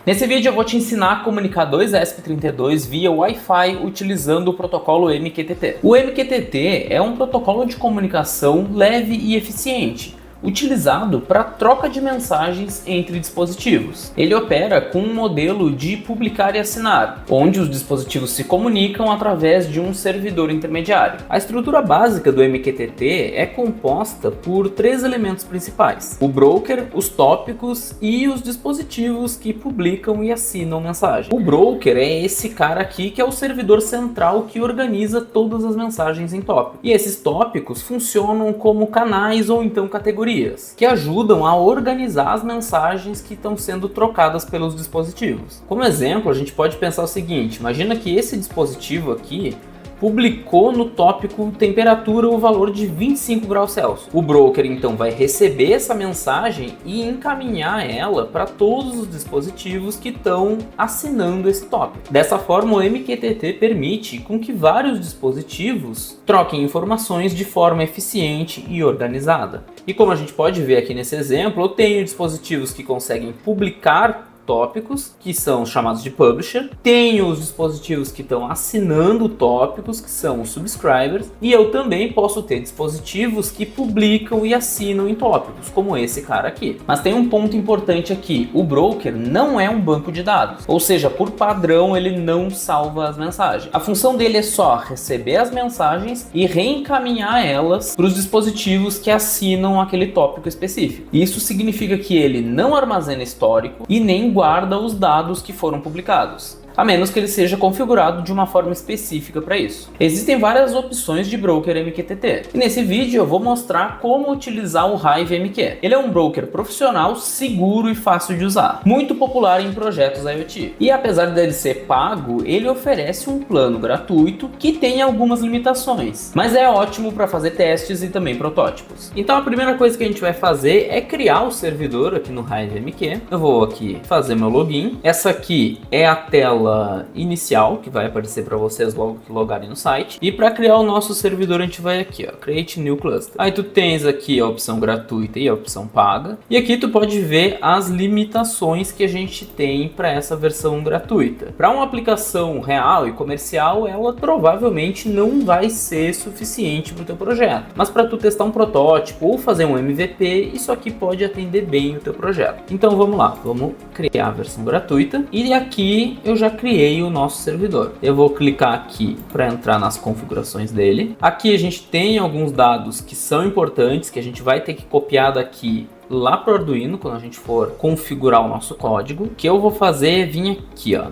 Nesse vídeo eu vou te ensinar a comunicar dois ESP32 via Wi-Fi utilizando o protocolo MQTT. O MQTT é um protocolo de comunicação leve e eficiente, utilizado para troca de mensagens entre dispositivos. Ele opera com um modelo de publicar e assinar, onde os dispositivos se comunicam através de um servidor intermediário. A estrutura básica do MQTT é composta por três elementos principais: o broker, os tópicos e os dispositivos que publicam e assinam mensagem. O broker é esse cara aqui que é o servidor central que organiza todas as mensagens em tópico. E esses tópicos funcionam como canais ou então categorias que ajudam a organizar as mensagens que estão sendo trocadas pelos dispositivos. Como exemplo, a gente pode pensar o seguinte: imagina que esse dispositivo aqui publicou no tópico temperatura o valor de 25 graus Celsius. O broker então vai receber essa mensagem e encaminhar ela para todos os dispositivos que estão assinando esse tópico. Dessa forma, o MQTT permite com que vários dispositivos troquem informações de forma eficiente e organizada. E como a gente pode ver aqui nesse exemplo, eu tenho dispositivos que conseguem publicar tópicos, que são chamados de publisher, tenho os dispositivos que estão assinando tópicos, que são os subscribers, e eu também posso ter dispositivos que publicam e assinam em tópicos, como esse cara aqui. Mas tem um ponto importante aqui: o broker não é um banco de dados, ou seja, por padrão ele não salva as mensagens. A função dele é só receber as mensagens e reencaminhar elas para os dispositivos que assinam aquele tópico específico. Isso significa que ele não armazena histórico e nem guarda os dados que foram publicados, a menos que ele seja configurado de uma forma específica para isso. Existem várias opções de broker MQTT, e nesse vídeo eu vou mostrar como utilizar o Hive MQ. Ele é um broker profissional, seguro e fácil de usar, muito popular em projetos IoT. E apesar dele ser pago, ele oferece um plano gratuito que tem algumas limitações, mas é ótimo para fazer testes e também protótipos. Então a primeira coisa que a gente vai fazer é criar o servidor aqui no Hive MQ. Eu vou aqui fazer meu login. Essa aqui é a tela inicial que vai aparecer para vocês logo que logarem no site. E para criar o nosso servidor a gente vai aqui, ó, Create New Cluster. Aí tu tens aqui a opção gratuita e a opção paga. E aqui tu pode ver as limitações que a gente tem para essa versão gratuita. Para uma aplicação real e comercial, ela provavelmente não vai ser suficiente para o teu projeto. Mas para tu testar um protótipo ou fazer um MVP, isso aqui pode atender bem o teu projeto. Então vamos lá, vamos criar a versão gratuita. E aqui eu já criei o nosso servidor. Eu vou clicar aqui para entrar nas configurações dele. Aqui a gente tem alguns dados que são importantes, que a gente vai ter que copiar daqui lá para o Arduino quando a gente for configurar o nosso código. O que eu vou fazer é vir aqui, ó,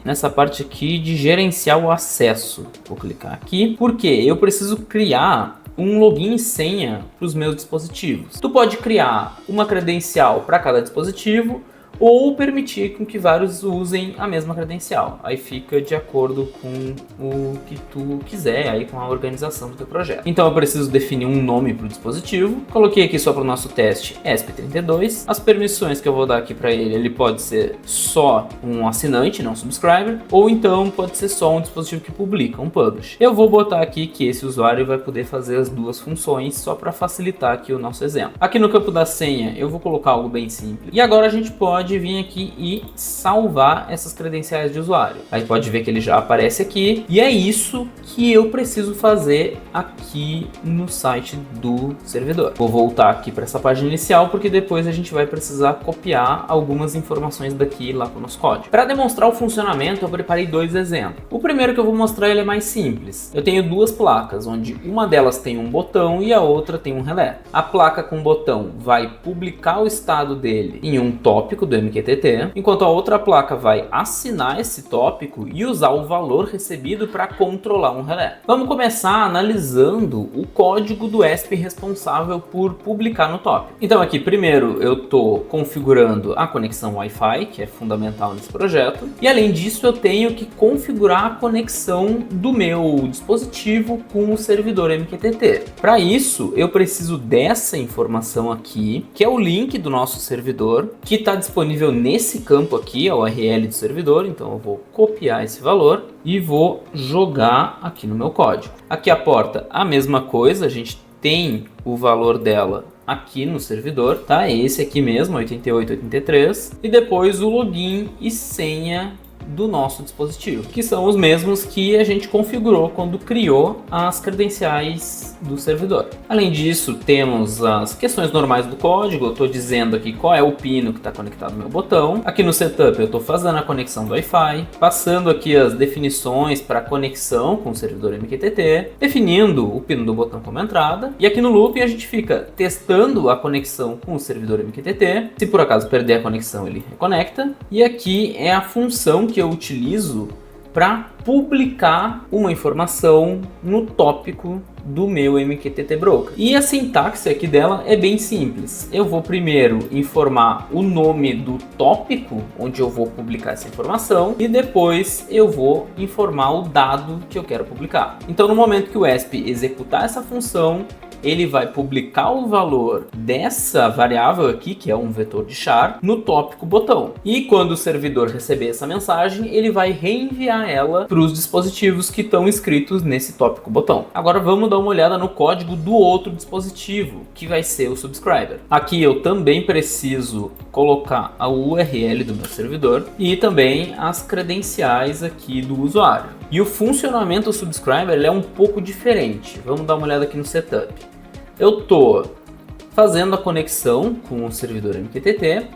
nessa parte aqui de gerenciar o acesso. Vou clicar aqui porque eu preciso criar um login e senha para os meus dispositivos. Tu pode criar uma credencial para cada dispositivo ou permitir com que vários usem a mesma credencial. Aí fica de acordo com o que tu quiser, aí com a organização do teu projeto. Então eu preciso definir um nome para o dispositivo. Coloquei aqui só para o nosso teste ESP32. As permissões que eu vou dar aqui para ele pode ser só um assinante, não subscriber, ou então pode ser só um dispositivo que publica, um publish. Eu vou botar aqui que esse usuário vai poder fazer as duas funções só para facilitar aqui o nosso exemplo. Aqui no campo da senha eu vou colocar algo bem simples. E agora a gente pode vir aqui e salvar essas credenciais de usuário. Aí pode ver que ele já aparece aqui, e é isso que eu preciso fazer aqui no site do servidor. Vou voltar aqui para essa página inicial porque depois a gente vai precisar copiar algumas informações daqui lá para o nosso código. Para demonstrar o funcionamento eu preparei dois exemplos. O primeiro que eu vou mostrar ele é mais simples. Eu tenho duas placas, onde uma delas tem um botão e a outra tem um relé. A placa com o botão vai publicar o estado dele em um tópico do MQTT, enquanto a outra placa vai assinar esse tópico e usar o valor recebido para controlar um relé. Vamos começar analisando o código do ESP responsável por publicar no tópico. Então aqui primeiro eu estou configurando a conexão Wi-Fi, que é fundamental nesse projeto, e além disso eu tenho que configurar a conexão do meu dispositivo com o servidor MQTT. Para isso eu preciso dessa informação aqui, que é o link do nosso servidor, que está disponível nesse campo aqui, a URL do servidor. Então eu vou copiar esse valor e vou jogar aqui no meu código. Aqui a porta, a mesma coisa, a gente tem o valor dela aqui no servidor, tá? Esse aqui mesmo, 8883, e depois o login e senha do nosso dispositivo, que são os mesmos que a gente configurou quando criou as credenciais do servidor. Além disso, temos as questões normais do código. Eu estou dizendo aqui qual é o pino que está conectado no meu botão. Aqui no setup eu estou fazendo a conexão do Wi-Fi, passando aqui as definições para conexão com o servidor MQTT, definindo o pino do botão como entrada, e aqui no looping a gente fica testando a conexão com o servidor MQTT. Se por acaso perder a conexão, ele reconecta, e aqui é a função que eu utilizo para publicar uma informação no tópico do meu MQTT Broker. E a sintaxe aqui dela é bem simples. Eu vou primeiro informar o nome do tópico onde eu vou publicar essa informação e depois eu vou informar o dado que eu quero publicar. Então, no momento que o ESP executar essa função, ele vai publicar o valor dessa variável aqui, que é um vetor de char, no tópico botão. E quando o servidor receber essa mensagem, ele vai reenviar ela para os dispositivos que estão inscritos nesse tópico botão. Agora vamos dar uma olhada no código do outro dispositivo, que vai ser o subscriber. Aqui eu também preciso colocar a URL do meu servidor e também as credenciais aqui do usuário. E o funcionamento do subscriber é um pouco diferente. Vamos dar uma olhada aqui no setup. Eu estou fazendo a conexão com o servidor MQTT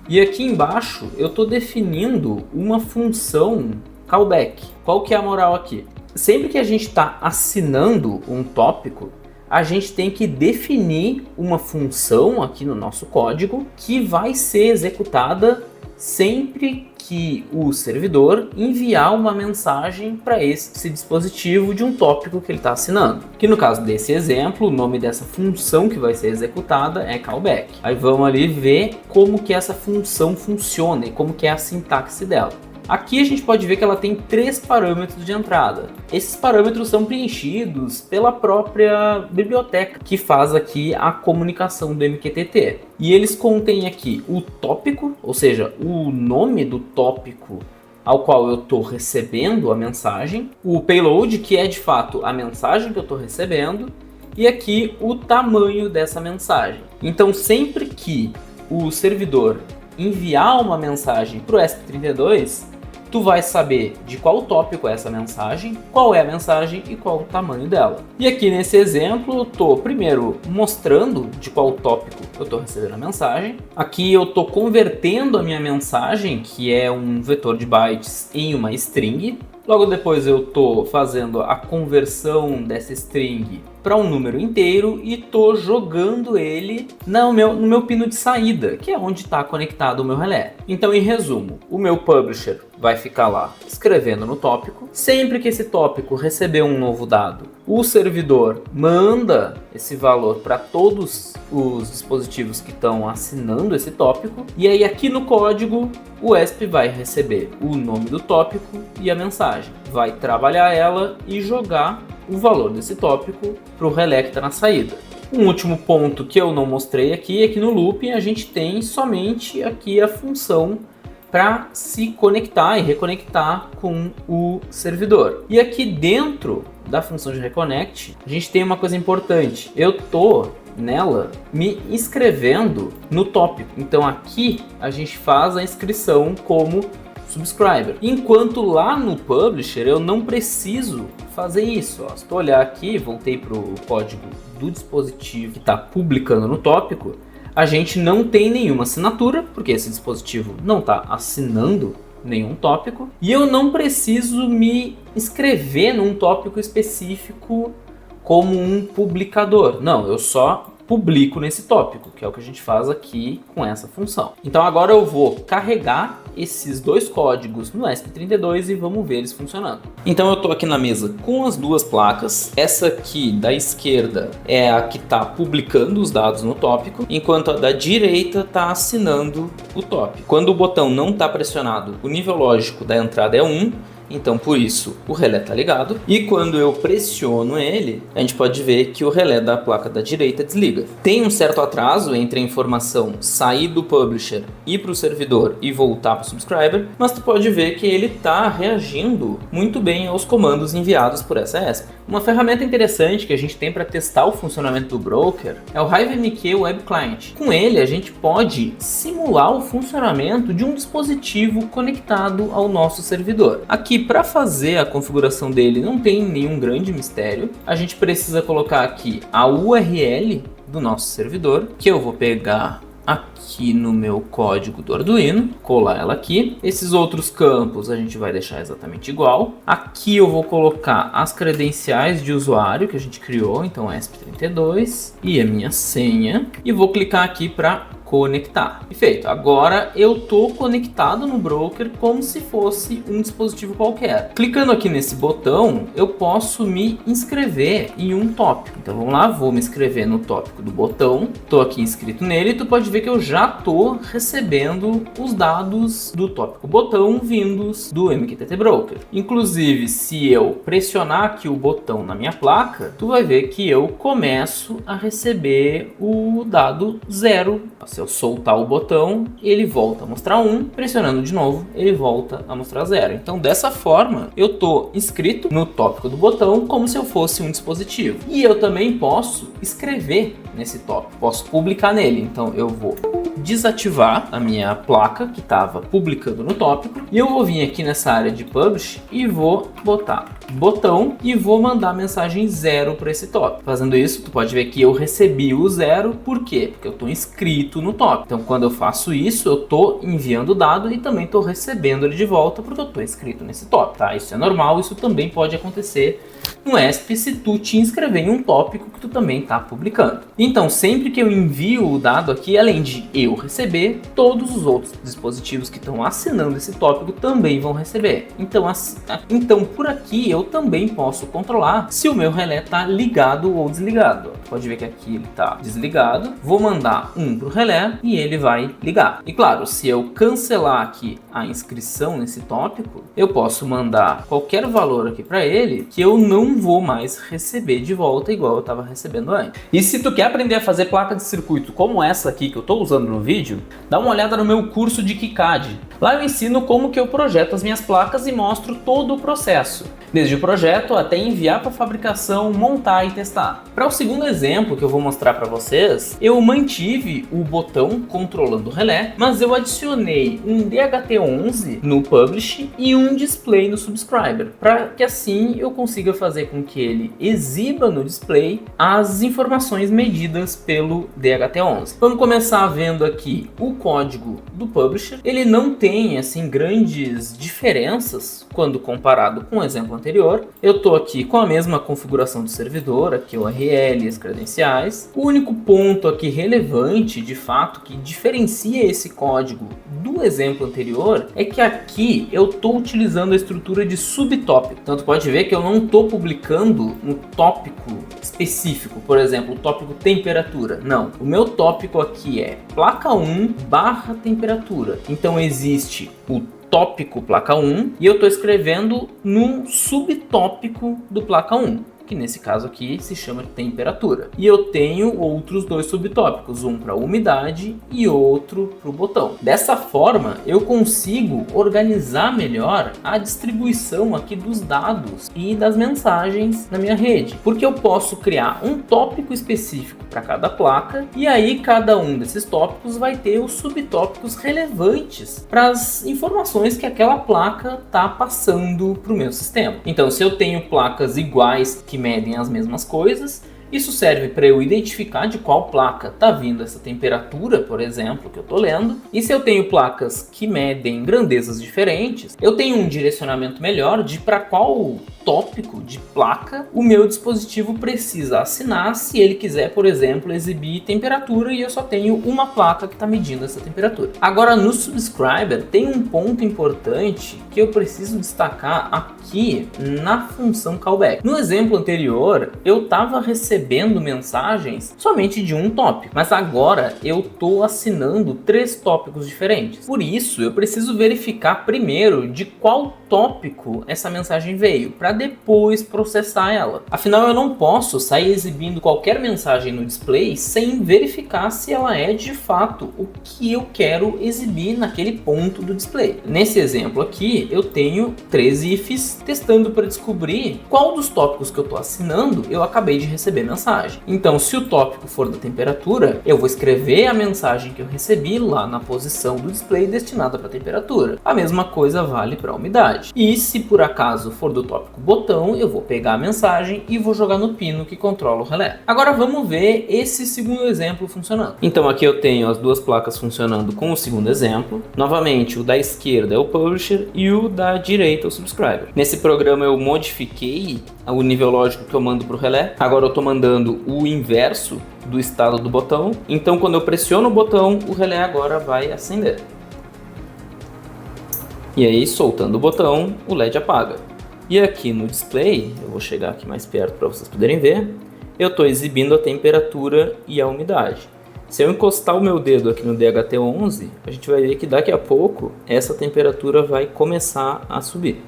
e aqui embaixo eu estou definindo uma função callback. Qual que é a moral aqui? Sempre que a gente está assinando um tópico, a gente tem que definir uma função aqui no nosso código que vai ser executada sempre que o servidor enviar uma mensagem para esse dispositivo de um tópico que ele está assinando. Que no caso desse exemplo, o nome dessa função que vai ser executada é callback. Aí vamos ali ver como que essa função funciona e como que é a sintaxe dela. Aqui a gente pode ver que ela tem 3 parâmetros de entrada. Esses parâmetros são preenchidos pela própria biblioteca que faz aqui a comunicação do MQTT. E eles contêm aqui o tópico, ou seja, o nome do tópico ao qual eu estou recebendo a mensagem, o payload, que é de fato a mensagem que eu estou recebendo, e aqui o tamanho dessa mensagem. Então sempre que o servidor enviar uma mensagem para o ESP32, tu vai saber de qual tópico é essa mensagem, qual é a mensagem e qual o tamanho dela. E aqui nesse exemplo eu estou primeiro mostrando de qual tópico eu estou recebendo a mensagem. Aqui eu estou convertendo a minha mensagem, que é um vetor de bytes, em uma string. Logo depois eu estou fazendo a conversão dessa string para um número inteiro e estou jogando ele no meu pino de saída, que é onde está conectado o meu relé. Então, em resumo, o meu publisher vai ficar lá escrevendo no tópico. Sempre que esse tópico receber um novo dado, o servidor manda esse valor para todos os dispositivos que estão assinando esse tópico. E aí aqui no código, o ESP vai receber o nome do tópico e a mensagem. Vai trabalhar ela e jogar o valor desse tópico para o relé que está na saída. Um último ponto que eu não mostrei aqui é que no looping a gente tem somente aqui a função para se conectar e reconectar com o servidor. E aqui dentro da função de reconnect, a gente tem uma coisa importante. Eu estou nela me inscrevendo no tópico. Então aqui a gente faz a inscrição como subscriber. Enquanto lá no publisher eu não preciso fazer isso. Ó. Se tu olhar aqui, voltei para o código do dispositivo que está publicando no tópico, a gente não tem nenhuma assinatura, porque esse dispositivo não está assinando nenhum tópico, e eu não preciso me inscrever num tópico específico como um publicador. Não, eu só publico nesse tópico, que é o que a gente faz aqui com essa função. Então agora eu vou carregar esses dois códigos no ESP32 e vamos ver eles funcionando. Então eu estou aqui na mesa com as duas placas. Essa aqui da esquerda é a que está publicando os dados no tópico, enquanto a da direita está assinando o tópico. Quando o botão não está pressionado, o nível lógico da entrada é 1, Então, por isso, o relé está ligado. E quando eu pressiono ele, a gente pode ver que o relé da placa da direita desliga. Tem um certo atraso entre a informação sair do publisher, ir para o servidor e voltar para o subscriber, mas tu pode ver que ele está reagindo muito bem aos comandos enviados por essa ESP. Uma ferramenta interessante que a gente tem para testar o funcionamento do broker é o HiveMQ Web Client. Com ele, a gente pode simular o funcionamento de um dispositivo conectado ao nosso servidor. Aqui, para fazer a configuração dele, não tem nenhum grande mistério. A gente precisa colocar aqui a URL do nosso servidor, que eu vou pegar aqui no meu código do Arduino, colar ela aqui. Esses outros campos a gente vai deixar exatamente igual. Aqui eu vou colocar as credenciais de usuário que a gente criou, então ESP32 e a minha senha, e vou clicar aqui para conectar. Perfeito. Agora eu estou conectado no broker como se fosse um dispositivo qualquer. Clicando aqui nesse botão, eu posso me inscrever em um tópico. Então vamos lá, vou me inscrever no tópico do botão. Estou aqui inscrito nele e tu pode ver que eu já estou recebendo os dados do tópico botão vindos do MQTT Broker. Inclusive, se eu pressionar aqui o botão na minha placa, tu vai ver que eu começo a receber o dado 0. Se eu soltar o botão, ele volta a mostrar 1, pressionando de novo, ele volta a mostrar 0. Então, dessa forma, eu estou inscrito no tópico do botão como se eu fosse um dispositivo. E eu também posso escrever nesse tópico, posso publicar nele. Então, eu vou desativar a minha placa que estava publicando no tópico e eu vou vir aqui nessa área de publish e vou botar botão e vou mandar mensagem 0 para esse tópico. Fazendo isso, tu pode ver que eu recebi o 0. Por quê? Porque eu estou inscrito no tópico. Então, quando eu faço isso, eu estou enviando o dado e também estou recebendo ele de volta porque eu estou inscrito nesse tópico, tá? Isso é normal, isso também pode acontecer no ESP se tu te inscrever em um tópico que tu também está publicando. Então, sempre que eu envio o dado aqui, além de eu receber, todos os outros dispositivos que estão assinando esse tópico também vão receber. Então, por aqui eu também posso controlar se o meu relé está ligado ou desligado. Pode ver que aqui ele está desligado. Vou mandar 1 para o relé e ele vai ligar. E claro, se eu cancelar aqui a inscrição nesse tópico, eu posso mandar qualquer valor aqui para ele que eu não vou mais receber de volta igual eu estava recebendo antes. E se tu quer aprender a fazer placa de circuito como essa aqui que eu estou usando no vídeo, dá uma olhada no meu curso de KiCad. Lá eu ensino como que eu projeto as minhas placas e mostro todo o processo, desde o projeto até enviar para fabricação, montar e testar. Para o segundo exemplo que eu vou mostrar para vocês, eu mantive o botão controlando o relé, mas eu adicionei um DHT11 no publish e um display no subscriber, para que assim eu consiga fazer com que ele exiba no display as informações medidas pelo DHT11. Vamos começar vendo aqui o código do publisher. Ele não tem assim grandes diferenças quando comparado com o exemplo anterior. Eu estou aqui com a mesma configuração do servidor, aqui o URL e as credenciais. O único ponto aqui relevante, de fato, que diferencia esse código do exemplo anterior é que aqui eu estou utilizando a estrutura de subtópico. Então tu pode ver que eu não estou publicando um tópico específico, por exemplo, o tópico temperatura. Não, o meu tópico aqui é placa 1 barra temperatura. Então existe o tópico placa 1 e eu estou escrevendo num subtópico do placa 1. Que nesse caso aqui se chama temperatura. E eu tenho outros dois subtópicos, um para umidade e outro para o botão. Dessa forma, eu consigo organizar melhor a distribuição aqui dos dados e das mensagens na minha rede. Porque eu posso criar um tópico específico para cada placa e aí cada um desses tópicos vai ter os subtópicos relevantes para as informações que aquela placa está passando para o meu sistema. Então, se eu tenho placas iguais que medem as mesmas coisas, isso serve para eu identificar de qual placa está vindo essa temperatura, por exemplo, que eu estou lendo. E se eu tenho placas que medem grandezas diferentes, eu tenho um direcionamento melhor de para qual tópico de placa o meu dispositivo precisa assinar se ele quiser, por exemplo, exibir temperatura e eu só tenho uma placa que está medindo essa temperatura. Agora, no subscriber tem um ponto importante que eu preciso destacar aqui na função callback. No exemplo anterior, eu estava recebendo mensagens somente de um tópico, mas agora eu estou assinando 3 tópicos diferentes. Por isso, eu preciso verificar primeiro de qual tópico essa mensagem veio, para depois processar ela. Afinal, eu não posso sair exibindo qualquer mensagem no display sem verificar se ela é de fato o que eu quero exibir naquele ponto do display. Nesse exemplo aqui, eu tenho 3 ifs testando para descobrir qual dos tópicos que eu estou assinando eu acabei de receber mensagem. Então, se o tópico for da temperatura, eu vou escrever a mensagem que eu recebi lá na posição do display destinada para temperatura. A mesma coisa vale para a umidade. E se por acaso for do tópico botão, eu vou pegar a mensagem e vou jogar no pino que controla o relé. Agora vamos ver esse segundo exemplo funcionando. Então aqui eu tenho as duas placas funcionando com o segundo exemplo. Novamente, o da esquerda é o Publisher e o da direita é o Subscriber. Nesse programa eu modifiquei o nível lógico que eu mando para o relé. Agora eu estou mandando o inverso do estado do botão. Então quando eu pressiono o botão, o relé agora vai acender. E aí, soltando o botão, o LED apaga. E aqui no display, eu vou chegar aqui mais perto para vocês poderem ver, eu estou exibindo a temperatura e a umidade. Se eu encostar o meu dedo aqui no DHT11, a gente vai ver que daqui a pouco essa temperatura vai começar a subir.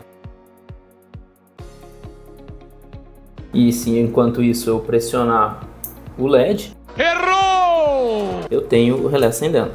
E se enquanto isso eu pressionar o LED, errou! Eu tenho o relé acendendo.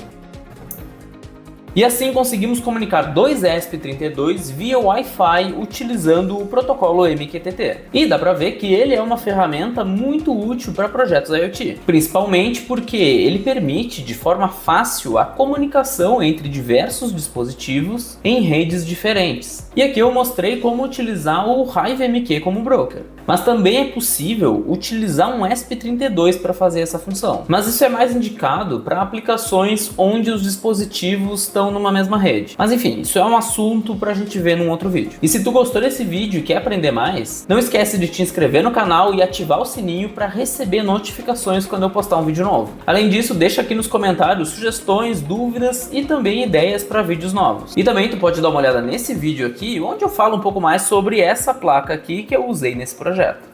E assim conseguimos comunicar dois ESP32 via Wi-Fi utilizando o protocolo MQTT. E dá para ver que ele é uma ferramenta muito útil para projetos IoT, principalmente porque ele permite de forma fácil a comunicação entre diversos dispositivos em redes diferentes. E aqui eu mostrei como utilizar o HiveMQ como broker. Mas também é possível utilizar um ESP32 para fazer essa função. Mas isso é mais indicado para aplicações onde os dispositivos estão numa mesma rede. Mas enfim, isso é um assunto para a gente ver num outro vídeo. E se tu gostou desse vídeo e quer aprender mais, não esquece de te inscrever no canal e ativar o sininho para receber notificações quando eu postar um vídeo novo. Além disso, deixa aqui nos comentários sugestões, dúvidas e também ideias para vídeos novos. E também tu pode dar uma olhada nesse vídeo aqui, onde eu falo um pouco mais sobre essa placa aqui que eu usei nesse projeto.